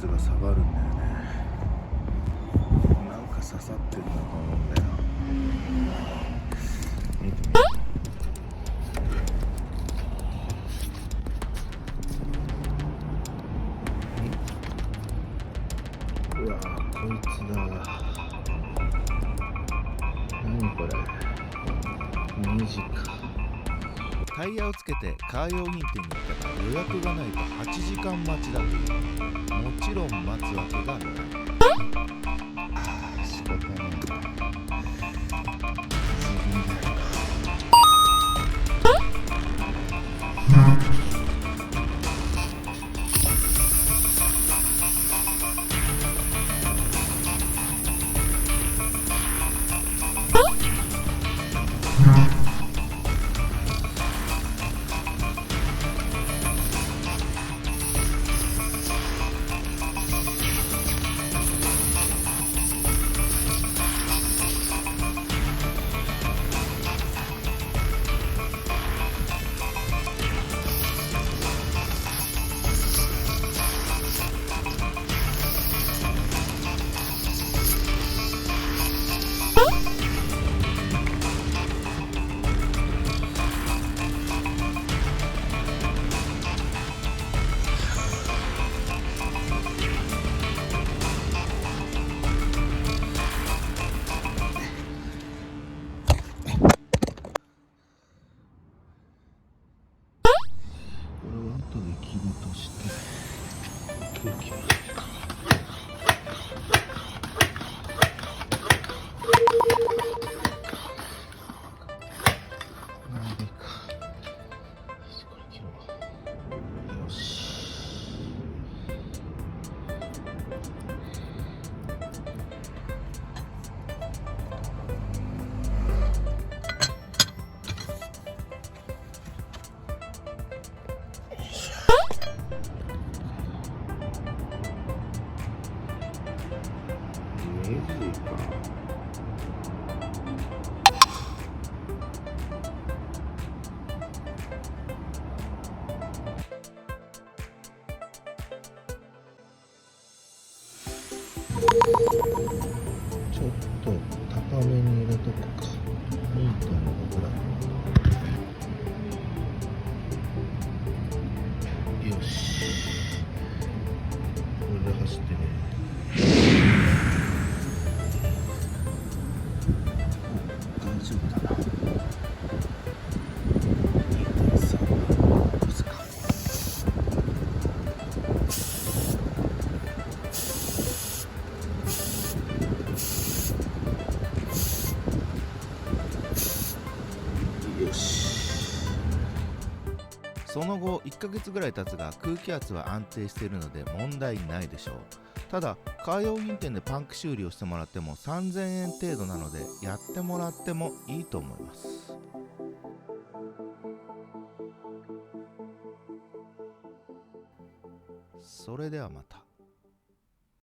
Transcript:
圧が下がるんだよね。なんか刺さってるのと思うんだよ。見てみよう。うわこいつだ。何これ、ネジか。タイヤをつけてカー用品店に行ったら予約がないと8時間待ちだという。もちろん待つわけがない。仕方ない。これは後で切るとして空気を入れるか。なんでか。これ切ろう。よし。ネジか。ちょっと高めに入れとくか。2.5ぐらい。よし。これで走ってね。大丈夫だな。よし。その後1ヶ月ぐらい経つが空気圧は安定しているので問題ないでしょう。ただカー用品店でパンク修理をしてもらっても3000円程度なのでやってもらってもいいと思います。それではまた。